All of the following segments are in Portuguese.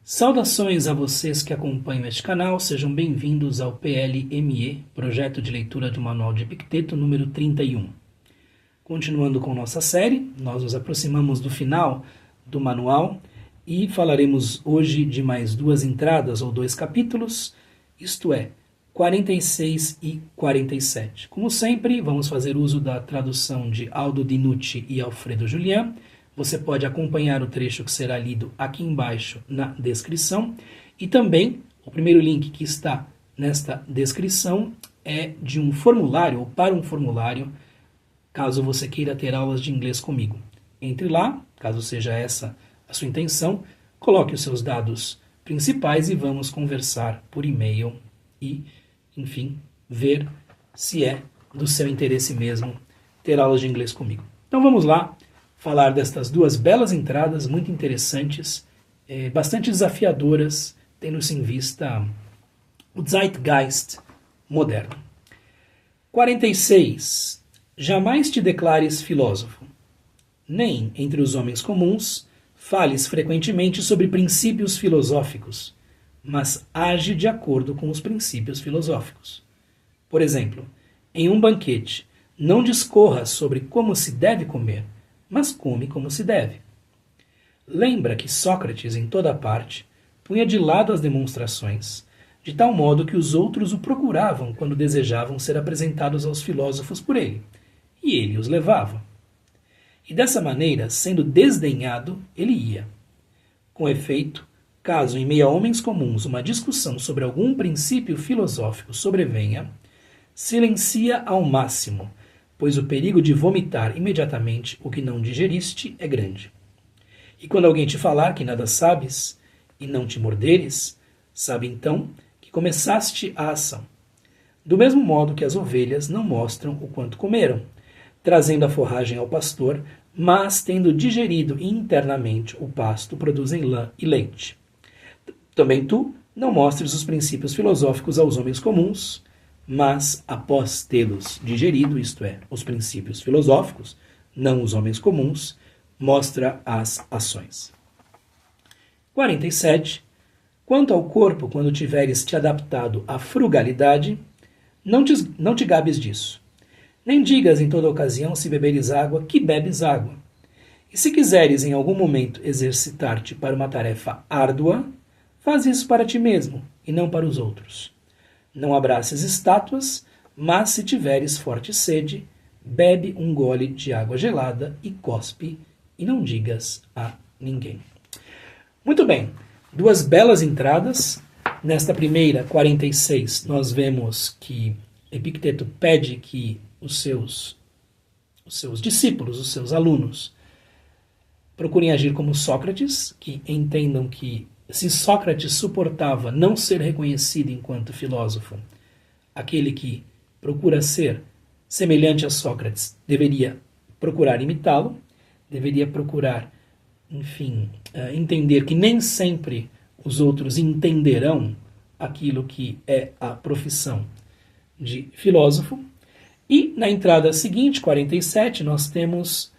Saudações a vocês que acompanham este canal, sejam bem-vindos ao PLME, Projeto de Leitura do Manual de Epicteto, número 31. Continuando com nossa série, nós nos aproximamos do final do manual e falaremos hoje de mais duas entradas ou dois capítulos, isto é, 46 e 47. Como sempre, vamos fazer uso da tradução de Aldo Dinucci e Alfredo Julián. Você pode acompanhar o trecho que será lido aqui embaixo na descrição. E também, o primeiro link que está nesta descrição é de um formulário, ou para um formulário, caso você queira ter aulas de inglês comigo. Entre lá, caso seja essa a sua intenção, coloque os seus dados principais e vamos conversar por e-mail e, enfim, ver se é do seu interesse mesmo ter aulas de inglês comigo. Então vamos lá falar destas duas belas entradas, muito interessantes, bastante desafiadoras, tendo-se em vista o Zeitgeist moderno. 46. Jamais te declares filósofo, nem entre os homens comuns fales frequentemente sobre princípios filosóficos, mas age de acordo com os princípios filosóficos. Por exemplo, em um banquete, não discorra sobre como se deve comer, mas come como se deve. Lembra que Sócrates, em toda parte, punha de lado as demonstrações, de tal modo que os outros o procuravam quando desejavam ser apresentados aos filósofos por ele, e ele os levava. E dessa maneira, sendo desdenhado, ele ia. Com efeito, caso em meio a homens comuns uma discussão sobre algum princípio filosófico sobrevenha, silencia ao máximo, pois o perigo de vomitar imediatamente o que não digeriste é grande. E quando alguém te falar que nada sabes, e não te morderes, sabe então que começaste a ação. Do mesmo modo que as ovelhas não mostram o quanto comeram, trazendo a forragem ao pastor, mas tendo digerido internamente o pasto, produzem lã e leite. Também tu não mostres os princípios filosóficos aos homens comuns, mas após tê-los digerido, isto é, os princípios filosóficos, não os homens comuns, mostra as ações. 47. Quanto ao corpo, quando tiveres te adaptado à frugalidade, não te gabes disso. Nem digas em toda ocasião, se beberes água, que bebes água. E se quiseres em algum momento exercitar-te para uma tarefa árdua, faz isso para ti mesmo e não para os outros. Não abraces estátuas, mas se tiveres forte sede, bebe um gole de água gelada e cospe, e não digas a ninguém. Muito bem, duas belas entradas. Nesta primeira, 46, nós vemos que Epicteto pede que os seus discípulos, os seus alunos, procurem agir como Sócrates, que entendam que se Sócrates suportava não ser reconhecido enquanto filósofo, aquele que procura ser semelhante a Sócrates deveria procurar imitá-lo, deveria procurar, enfim, entender que nem sempre os outros entenderão aquilo que é a profissão de filósofo. E na entrada seguinte, 47, nós temos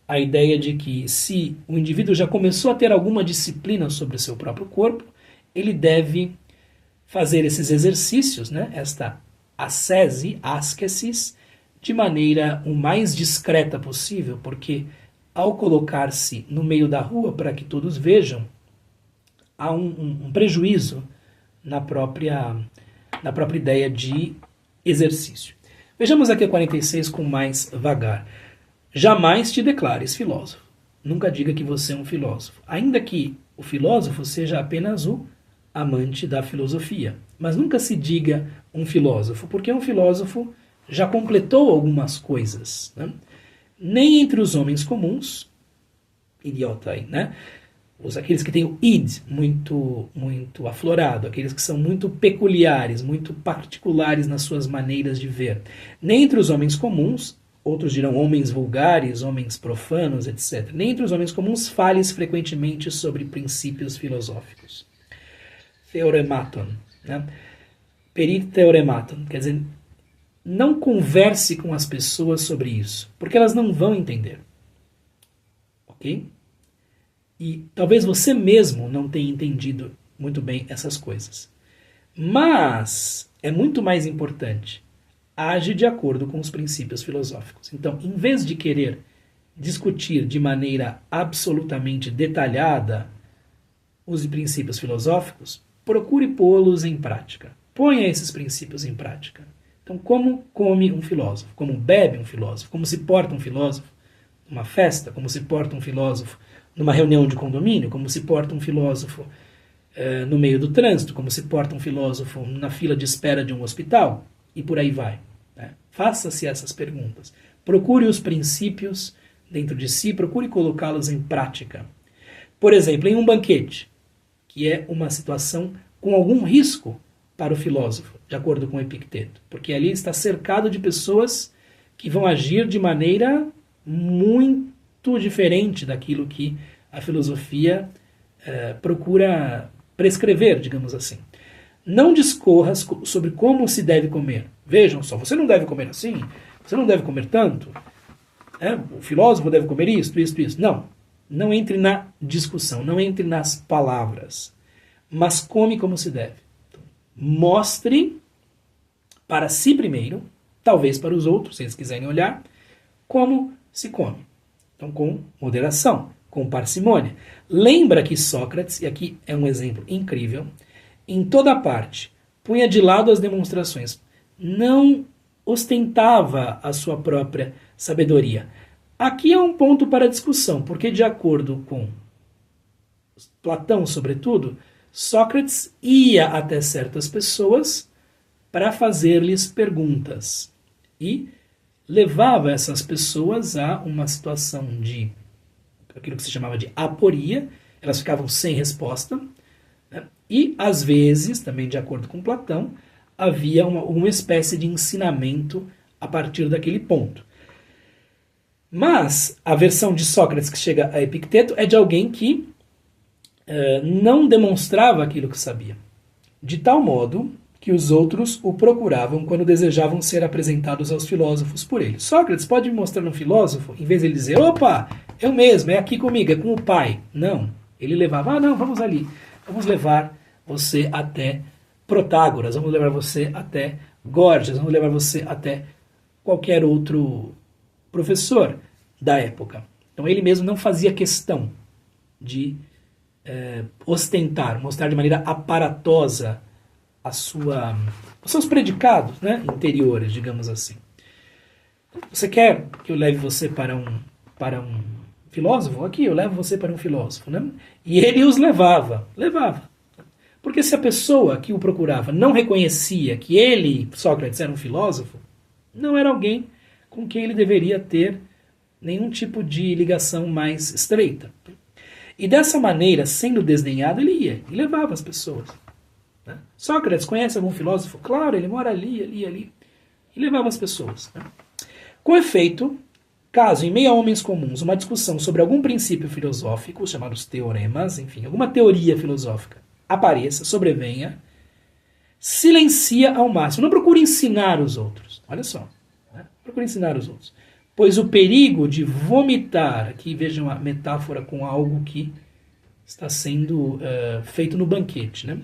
a ideia de que se o indivíduo já começou a ter alguma disciplina sobre o seu próprio corpo, ele deve fazer esses exercícios, né, esta ascesis, de maneira o mais discreta possível, porque ao colocar-se no meio da rua para que todos vejam, há um prejuízo na própria ideia de exercício. Vejamos aqui a 46 com mais vagar. Jamais te declares filósofo. Nunca diga que você é um filósofo. Ainda que o filósofo seja apenas o amante da filosofia. Mas nunca se diga um filósofo, porque um filósofo já completou algumas coisas. Né? Nem entre os homens comuns, idiota aí, né? Aqueles que têm o id muito aflorado, aqueles que são muito peculiares, muito particulares nas suas maneiras de ver. Nem entre os homens comuns, outros dirão homens vulgares, homens profanos, etc. Nem entre os homens comuns fales frequentemente sobre princípios filosóficos. Theorematon. Né? Perit theorematon. Quer dizer, não converse com as pessoas sobre isso, porque elas não vão entender. Ok? E talvez você mesmo não tenha entendido muito bem essas coisas. Mas é muito mais importante. Age de acordo com os princípios filosóficos. Então, em vez de querer discutir de maneira absolutamente detalhada os princípios filosóficos, procure pô-los em prática. Ponha esses princípios em prática. Então, como come um filósofo? Como bebe um filósofo? Como se porta um filósofo numa festa? Como se porta um filósofo numa reunião de condomínio? Como se porta um filósofo no meio do trânsito? Como se porta um filósofo na fila de espera de um hospital? E por aí vai. Né? Faça-se essas perguntas. Procure os princípios dentro de si, procure colocá-los em prática. Por exemplo, em um banquete, que é uma situação com algum risco para o filósofo, de acordo com Epicteto, porque ali está cercado de pessoas que vão agir de maneira muito diferente daquilo que a filosofia procura prescrever, digamos assim. Não discorra sobre como se deve comer. Vejam só, você não deve comer assim, você não deve comer tanto, o filósofo deve comer isto. Não entre na discussão, não entre nas palavras, mas come como se deve. Então, mostre para si primeiro, talvez para os outros, se eles quiserem olhar, como se come. Então, com moderação, com parcimônia. Lembra que Sócrates, e aqui é um exemplo incrível, em toda parte, punha de lado as demonstrações, não ostentava a sua própria sabedoria. Aqui é um ponto para discussão, porque de acordo com Platão, sobretudo, Sócrates ia até certas pessoas para fazer-lhes perguntas e levava essas pessoas a uma situação de aquilo que se chamava de aporia, elas ficavam sem resposta, né? E às vezes, também de acordo com Platão, havia uma espécie de ensinamento a partir daquele ponto. Mas a versão de Sócrates que chega a Epicteto é de alguém que não demonstrava aquilo que sabia, de tal modo que os outros o procuravam quando desejavam ser apresentados aos filósofos por ele. Sócrates pode me mostrar um filósofo, em vez de ele dizer, opa, eu mesmo, é aqui comigo, é com o pai. Não, ele levava, não, vamos ali, vamos levar você até Protágoras, vamos levar você até Gorgias, vamos levar você até qualquer outro professor da época. Então ele mesmo não fazia questão de ostentar, mostrar de maneira aparatosa os seus predicados, né, interiores, digamos assim. Você quer que eu leve você para um filósofo? Aqui, eu levo você para um filósofo. Né? E ele os levava. Porque se a pessoa que o procurava não reconhecia que ele, Sócrates, era um filósofo, não era alguém com quem ele deveria ter nenhum tipo de ligação mais estreita. E dessa maneira, sendo desdenhado, ele ia e levava as pessoas. Né? Sócrates conhece algum filósofo? Claro, ele mora ali. E levava as pessoas. Né? Com efeito, caso em meio a homens comuns uma discussão sobre algum princípio filosófico, chamados teoremas, enfim, alguma teoria filosófica, apareça, sobrevenha, silencia ao máximo. Não procure ensinar os outros. Olha só. Né? Procure ensinar os outros. Pois o perigo de vomitar, aqui vejam a metáfora com algo que está sendo feito no banquete, né?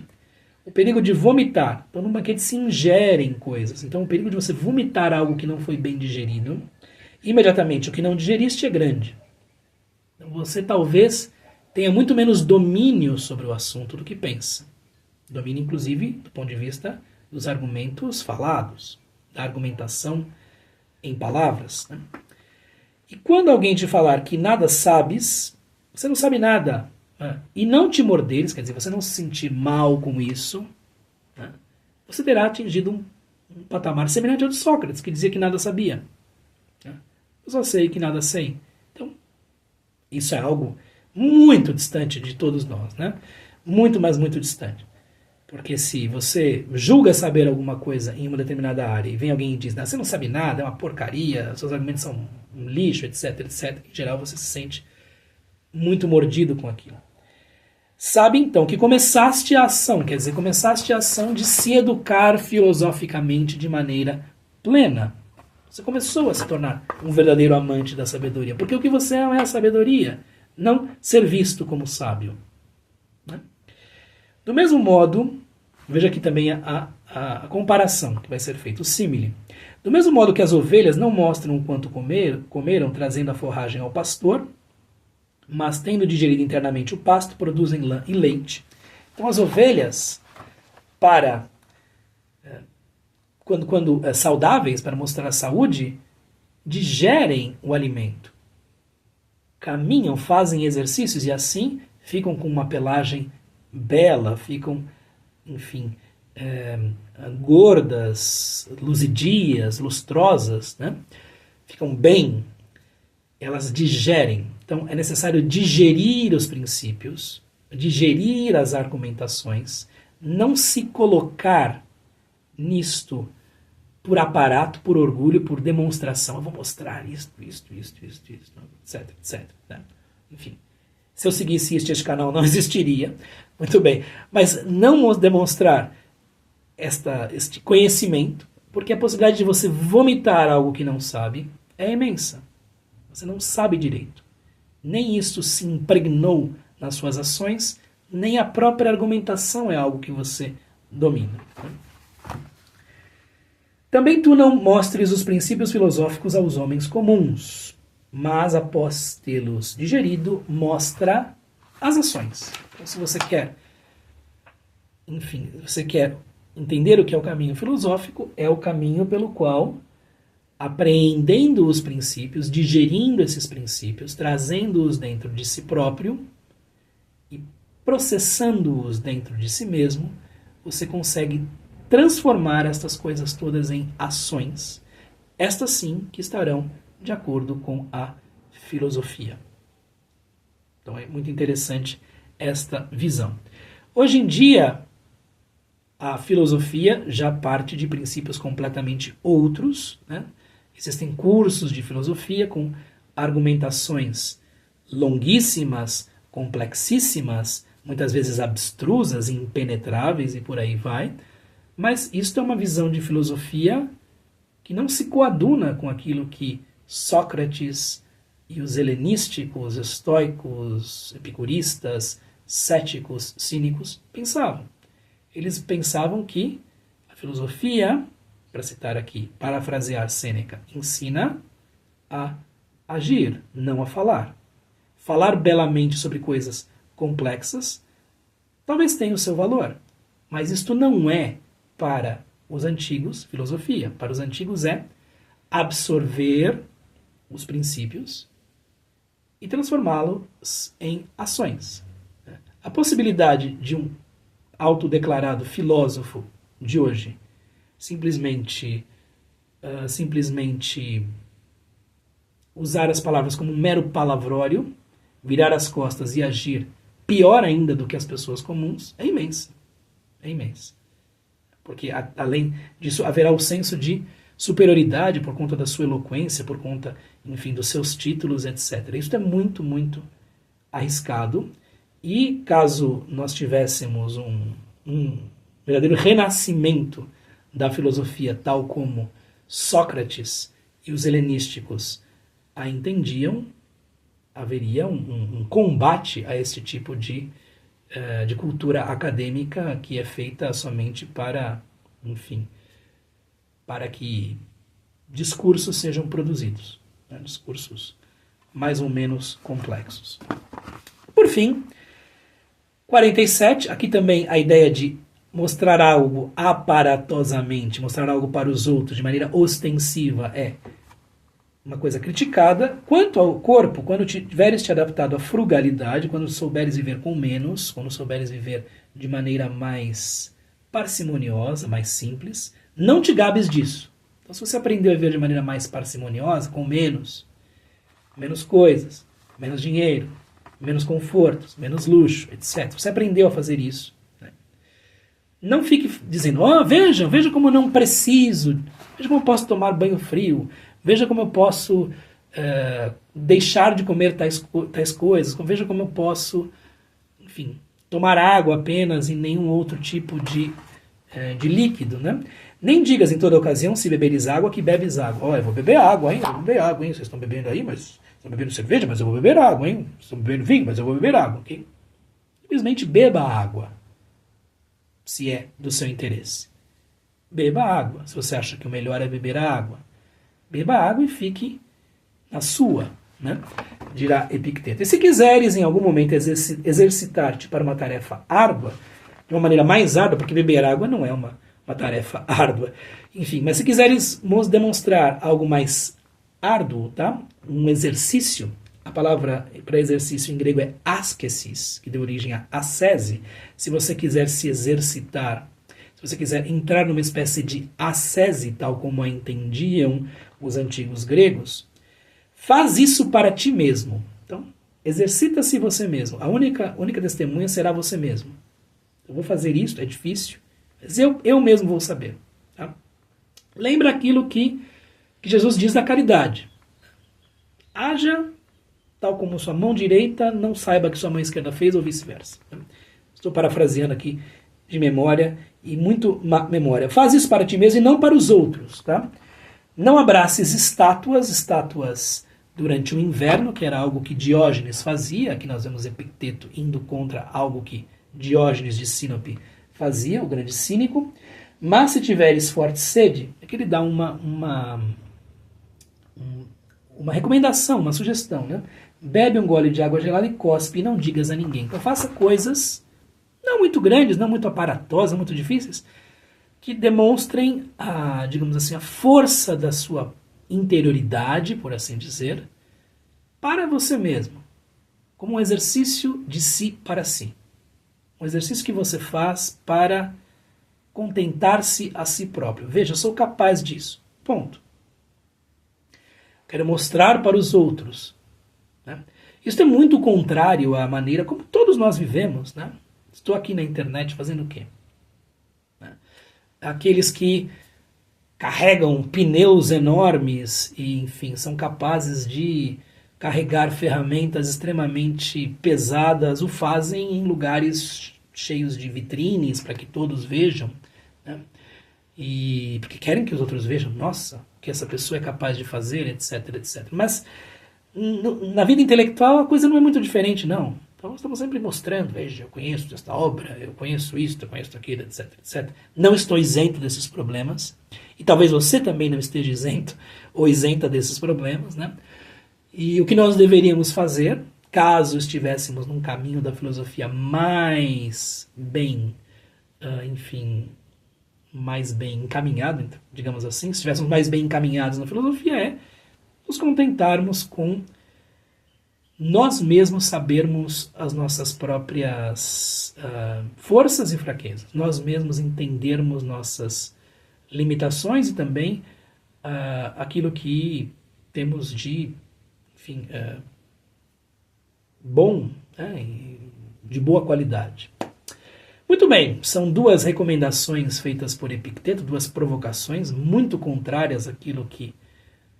O perigo de vomitar, então no banquete se ingerem coisas, então o perigo de você vomitar algo que não foi bem digerido, imediatamente o que não digeriste é grande. Então você talvez tenha muito menos domínio sobre o assunto do que pensa. Domínio, inclusive, do ponto de vista dos argumentos falados, da argumentação em palavras. Né? E quando alguém te falar que nada sabes, você não sabe nada, né? E não te morderes, quer dizer, você não se sentir mal com isso, né? Você terá atingido um patamar semelhante ao de Sócrates, que dizia que nada sabia. Né? Eu só sei que nada sei. Então, isso é algo muito distante de todos nós, né? Muito, mas muito distante. Porque se você julga saber alguma coisa em uma determinada área e vem alguém e diz, você não sabe nada, é uma porcaria, seus argumentos são um lixo, etc, etc, em geral você se sente muito mordido com aquilo. Sabe então que começaste a ação, quer dizer, começaste a ação de se educar filosoficamente de maneira plena. Você começou a se tornar um verdadeiro amante da sabedoria, porque o que você é a sabedoria. não ser visto como sábio. Né? Do mesmo modo, veja aqui também a comparação que vai ser feita, o símile. Do mesmo modo que as ovelhas não mostram o quanto comeram, trazendo a forragem ao pastor, mas tendo digerido internamente o pasto, produzem lã e leite. Então as ovelhas, quando saudáveis, para mostrar a saúde, digerem o alimento. Caminham, fazem exercícios e assim ficam com uma pelagem bela, ficam, enfim, gordas, luzidias, lustrosas, né? Ficam bem, elas digerem. Então é necessário digerir os princípios, digerir as argumentações, não se colocar nisto por aparato, por orgulho, por demonstração. Eu vou mostrar isto, etc, etc. Né? Enfim, se eu seguisse este canal não existiria. Muito bem. Mas não demonstrar este conhecimento, porque a possibilidade de você vomitar algo que não sabe é imensa. Você não sabe direito. Nem isso se impregnou nas suas ações, nem a própria argumentação é algo que você domina. Também tu não mostres os princípios filosóficos aos homens comuns, mas após tê-los digerido, mostra as ações. Então, se você quer, enfim, você quer entender o que é o caminho filosófico, é o caminho pelo qual, apreendendo os princípios, digerindo esses princípios, trazendo-os dentro de si próprio e processando-os dentro de si mesmo, você consegue transformar estas coisas todas em ações. Estas sim que estarão de acordo com a filosofia. Então é muito interessante esta visão. Hoje em dia, a filosofia já parte de princípios completamente outros, né? Existem cursos de filosofia com argumentações longuíssimas, complexíssimas, muitas vezes abstrusas, impenetráveis e por aí vai. Mas isto é uma visão de filosofia que não se coaduna com aquilo que Sócrates e os helenísticos, estoicos, epicuristas, céticos, cínicos pensavam. Eles pensavam que a filosofia, para citar aqui, parafrasear Sêneca, ensina a agir, não a falar. Falar belamente sobre coisas complexas talvez tenha o seu valor, mas isto não é para os antigos filosofia. Para os antigos é absorver os princípios e transformá-los em ações. A possibilidade de um autodeclarado filósofo de hoje simplesmente usar as palavras como um mero palavrório, virar as costas e agir pior ainda do que as pessoas comuns, é imensa. É imensa. Porque, além disso, haverá o senso de superioridade por conta da sua eloquência, por conta, enfim, dos seus títulos, etc. Isso é muito, muito arriscado. E caso nós tivéssemos um verdadeiro renascimento da filosofia, tal como Sócrates e os helenísticos a entendiam, haveria um combate a este tipo de cultura acadêmica que é feita somente para, enfim, para que discursos sejam produzidos, né? Discursos mais ou menos complexos. Por fim, 47, aqui também a ideia de mostrar algo aparatosamente, mostrar algo para os outros de maneira ostensiva é uma coisa criticada. Quanto ao corpo, quando tiveres te adaptado à frugalidade, quando souberes viver com menos, quando souberes viver de maneira mais parcimoniosa, mais simples, não te gabes disso. Então, se você aprendeu a viver de maneira mais parcimoniosa, com menos coisas, menos dinheiro, menos confortos, menos luxo, etc. Você aprendeu a fazer isso. Né? Não fique dizendo, veja como eu não preciso, veja como eu posso tomar banho frio, veja como eu posso deixar de comer tais coisas, veja como eu posso, enfim, tomar água apenas e nenhum outro tipo de líquido. Né? Nem digas em toda ocasião, se beberes água, que bebes água. Eu vou beber água, hein? Vocês estão bebendo aí, mas Estou bebendo cerveja, mas eu vou beber água, hein? Estou bebendo vinho, mas eu vou beber água, ok? Simplesmente beba água, se é do seu interesse. Beba água, se você acha que o melhor é beber água. Beba água e fique na sua, né? Dirá Epicteto. E se quiseres em algum momento exercitar-te para uma tarefa árdua, de uma maneira mais árdua, porque beber água não é uma tarefa árdua, enfim, mas se quiseres demonstrar algo mais árduo, tá? Um exercício, a palavra para exercício em grego é askesis, que deu origem a ascese. Se você quiser se exercitar, se você quiser entrar numa espécie de ascese, tal como a entendiam os antigos gregos, faz isso para ti mesmo. Então, exercita-se você mesmo. A única testemunha será você mesmo. Eu vou fazer isso, é difícil, mas eu mesmo vou saber. Tá? Lembra aquilo que Jesus diz da caridade. Haja tal como sua mão direita não saiba que sua mão esquerda fez, ou vice-versa. Estou parafraseando aqui de memória, e muito memória. Faz isso para ti mesmo e não para os outros. Tá? Não abraces estátuas durante o inverno, que era algo que Diógenes fazia. Aqui nós vemos Epicteto indo contra algo que Diógenes de Sinope fazia, o grande cínico. Mas se tiveres forte sede, é que ele dá uma recomendação, uma sugestão, né? Bebe um gole de água gelada e cospe e não digas a ninguém. Então faça coisas não muito grandes, não muito aparatosas, não muito difíceis, que demonstrem digamos assim, a força da sua interioridade, por assim dizer, para você mesmo, como um exercício de si para si. Um exercício que você faz para contentar-se a si próprio. Veja, eu sou capaz disso. Ponto. Quero mostrar para os outros. Né? Isso é muito contrário à maneira como todos nós vivemos. Né? Estou aqui na internet fazendo o quê? Né? Aqueles que carregam pneus enormes e, enfim, são capazes de carregar ferramentas extremamente pesadas, o fazem em lugares cheios de vitrines para que todos vejam, né? E porque querem que os outros vejam, nossa, o que essa pessoa é capaz de fazer, etc, etc. Mas na vida intelectual a coisa não é muito diferente, não. Então estamos sempre mostrando, veja, eu conheço esta obra, eu conheço isto, eu conheço aquilo, etc, etc. Não estou isento desses problemas, e talvez você também não esteja isento ou isenta desses problemas, né? E o que nós deveríamos fazer, caso estivéssemos num caminho da filosofia mais bem, mais bem encaminhado, digamos assim, se estivéssemos mais bem encaminhados na filosofia, é nos contentarmos com nós mesmos sabermos as nossas próprias forças e fraquezas, nós mesmos entendermos nossas limitações e também aquilo que temos de, enfim, bom, né, de boa qualidade. Muito bem, são duas recomendações feitas por Epicteto, duas provocações muito contrárias àquilo que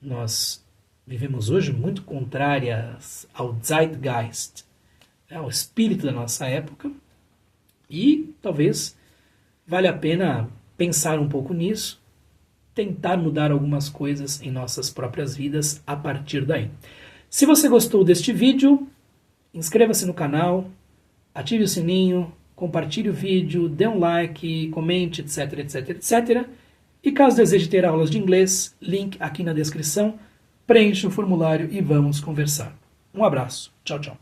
nós vivemos hoje, muito contrárias ao Zeitgeist, ao espírito da nossa época, e talvez valha a pena pensar um pouco nisso, tentar mudar algumas coisas em nossas próprias vidas a partir daí. Se você gostou deste vídeo, inscreva-se no canal, ative o sininho, compartilhe o vídeo, dê um like, comente, etc, etc, etc. E caso deseje ter aulas de inglês, link aqui na descrição, preencha o formulário e vamos conversar. Um abraço. Tchau, tchau.